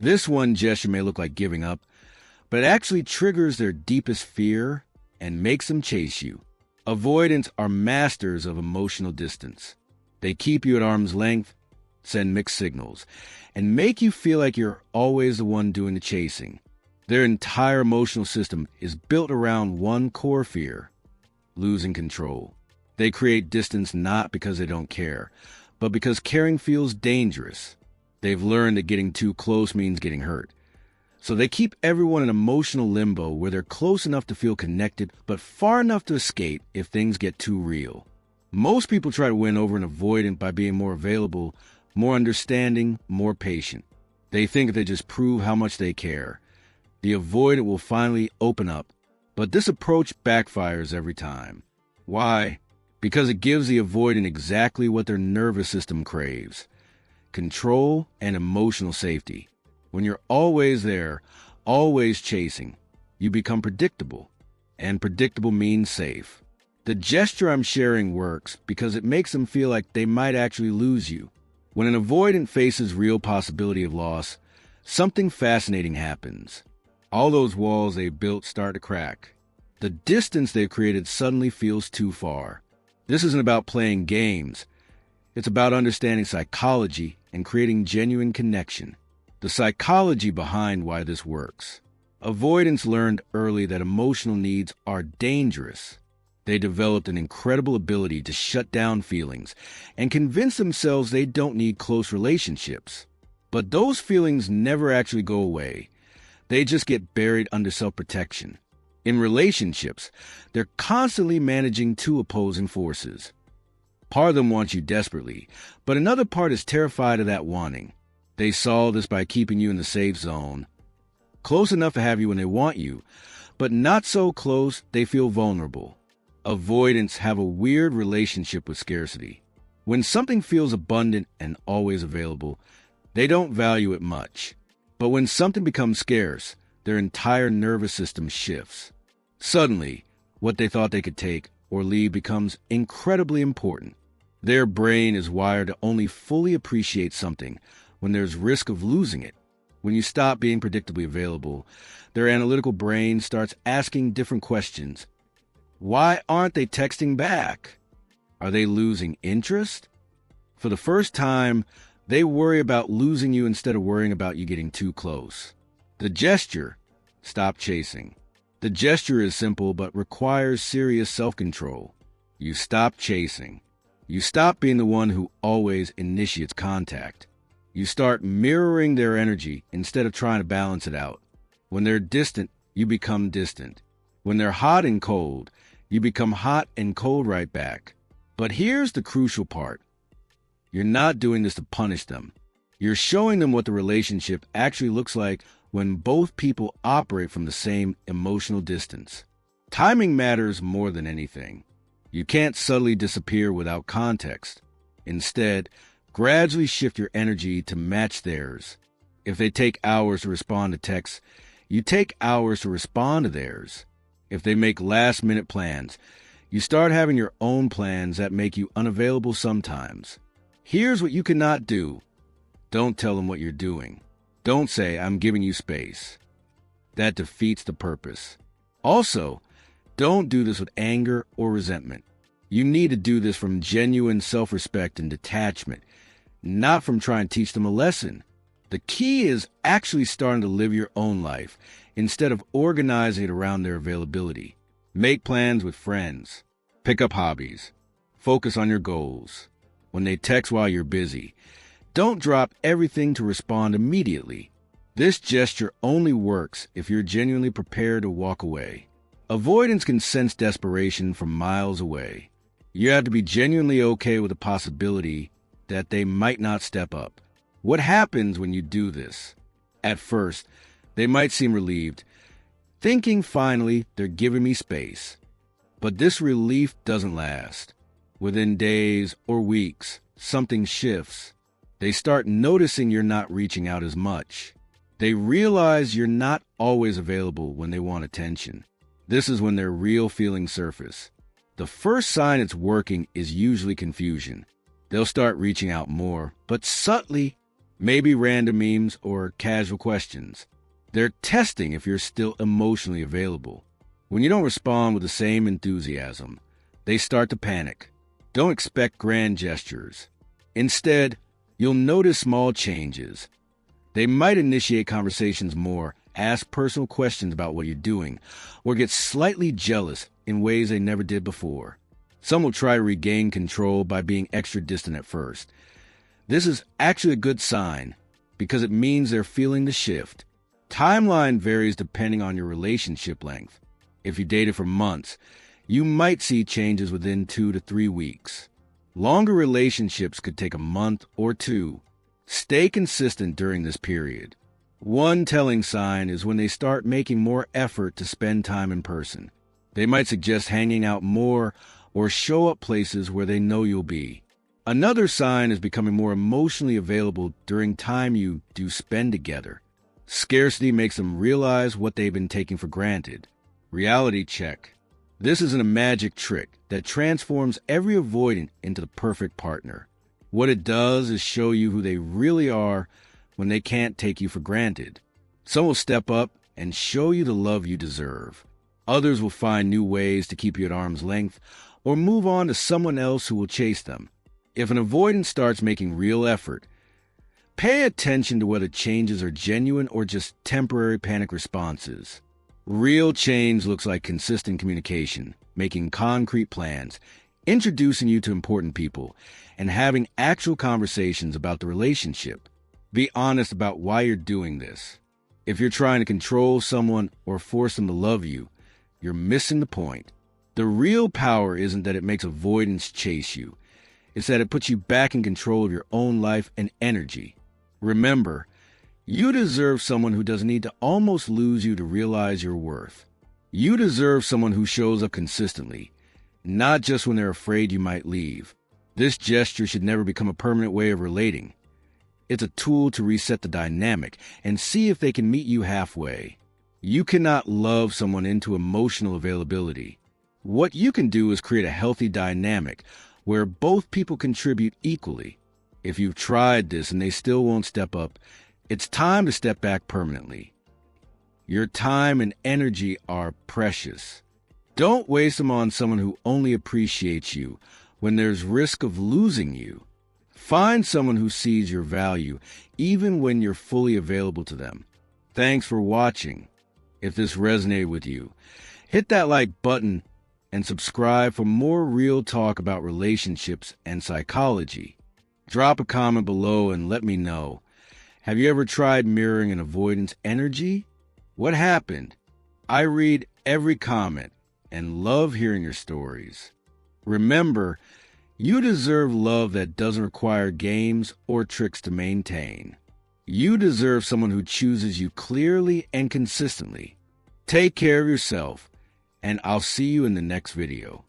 This one gesture may look like giving up, but it actually triggers their deepest fear and makes them chase you. Avoidants are masters of emotional distance. They keep you at arm's length, send mixed signals, and make you feel like you're always the one doing the chasing. Their entire emotional system is built around one core fear: losing control. They create distance not because they don't care, but because caring feels dangerous. They've learned that getting too close means getting hurt. So they keep everyone in emotional limbo where they're close enough to feel connected, but far enough to escape if things get too real. Most people try to win over an avoidant by being more available, more understanding, more patient. They think if they just prove how much they care, the avoidant will finally open up. But this approach backfires every time. Why? Because it gives the avoidant exactly what their nervous system craves: control and emotional safety. When you're always there, always chasing, you become predictable. And predictable means safe. The gesture I'm sharing works because it makes them feel like they might actually lose you. When an avoidant faces real possibility of loss, something fascinating happens. All those walls they've built start to crack. The distance they've created suddenly feels too far. This isn't about playing games. It's about understanding psychology and creating genuine connection. The psychology behind why this works. Avoidants learned early that emotional needs are dangerous. They developed an incredible ability to shut down feelings and convince themselves they don't need close relationships. But those feelings never actually go away. They just get buried under self-protection. In relationships, they're constantly managing two opposing forces. Part of them wants you desperately, but another part is terrified of that wanting. They solve this by keeping you in the safe zone, close enough to have you when they want you, but not so close they feel vulnerable. Avoidants have a weird relationship with scarcity. When something feels abundant and always available, they don't value it much. But when something becomes scarce, their entire nervous system shifts. Suddenly, what they thought they could take or leave becomes incredibly important. Their brain is wired to only fully appreciate something when there's risk of losing it. When you stop being predictably available, their analytical brain starts asking different questions. Why aren't they texting back? Are they losing interest? For the first time, they worry about losing you instead of worrying about you getting too close. The gesture: stop chasing. The gesture is simple but requires serious self-control. You stop chasing. You stop being the one who always initiates contact. You start mirroring their energy instead of trying to balance it out. When they're distant, you become distant. When they're hot and cold, you become hot and cold right back. But here's the crucial part. You're not doing this to punish them. You're showing them what the relationship actually looks like when both people operate from the same emotional distance. Timing matters more than anything. You can't subtly disappear without context. Instead, gradually shift your energy to match theirs. If they take hours to respond to texts, you take hours to respond to theirs. If they make last-minute plans, you start having your own plans that make you unavailable sometimes. Here's what you cannot do. Don't tell them what you're doing. Don't say, "I'm giving you space." That defeats the purpose. Also, don't do this with anger or resentment. You need to do this from genuine self-respect and detachment, not from trying to teach them a lesson. The key is actually starting to live your own life instead of organizing it around their availability. Make plans with friends. Pick up hobbies. Focus on your goals. When they text while you're busy, don't drop everything to respond immediately. This gesture only works if you're genuinely prepared to walk away. Avoidance can sense desperation from miles away. You have to be genuinely okay with the possibility that they might not step up. What happens when you do this? At first, they might seem relieved, thinking finally they're giving me space. But this relief doesn't last. Within days or weeks, something shifts. They start noticing you're not reaching out as much. They realize you're not always available when they want attention. This is when their real feelings surface. The first sign it's working is usually confusion. They'll start reaching out more, but subtly, Maybe random memes or casual questions. They're testing if you're still emotionally available. When you don't respond with the same enthusiasm, they start to panic. Don't expect grand gestures. Instead, you'll notice small changes. They might initiate conversations more, ask personal questions about what you're doing, or get slightly jealous in ways they never did before. Some will try to regain control by being extra distant at first. This is actually a good sign because it means they're feeling the shift. Timeline varies depending on your relationship length. If you dated for months, you might see changes within 2 to 3 weeks. Longer relationships could take a month or two. Stay consistent during this period. One telling sign is when they start making more effort to spend time in person. They might suggest hanging out more or show up places where they know you'll be. Another sign is becoming more emotionally available during time you do spend together. Scarcity makes them realize what they've been taking for granted. Reality check. This isn't a magic trick that transforms every avoidant into the perfect partner. What it does is show you who they really are when they can't take you for granted. Some will step up and show you the love you deserve. Others will find new ways to keep you at arm's length or move on to someone else who will chase them. If an avoidant starts making real effort, pay attention to whether changes are genuine or just temporary panic responses. Real change looks like consistent communication, making concrete plans, introducing you to important people, and having actual conversations about the relationship. Be honest about why you're doing this. If you're trying to control someone or force them to love you, you're missing the point. The real power isn't that it makes avoidance chase you. It's that it puts you back in control of your own life and energy. Remember, you deserve someone who doesn't need to almost lose you to realize your worth. You deserve someone who shows up consistently, not just when they're afraid you might leave. This gesture should never become a permanent way of relating. It's a tool to reset the dynamic and see if they can meet you halfway. You cannot love someone into emotional availability. What you can do is create a healthy dynamic where both people contribute equally. If you've tried this and they still won't step up, it's time to step back permanently. Your time and energy are precious. Don't waste them on someone who only appreciates you when there's risk of losing you. Find someone who sees your value, even when you're fully available to them. Thanks for watching. If this resonated with you, hit that like button and subscribe for more real talk about relationships and psychology. Drop a comment below and let me know. Have you ever tried mirroring an avoidance energy? What happened? I read every comment and love hearing your stories. Remember, you deserve love that doesn't require games or tricks to maintain. You deserve someone who chooses you clearly and consistently. Take care of yourself, and I'll see you in the next video.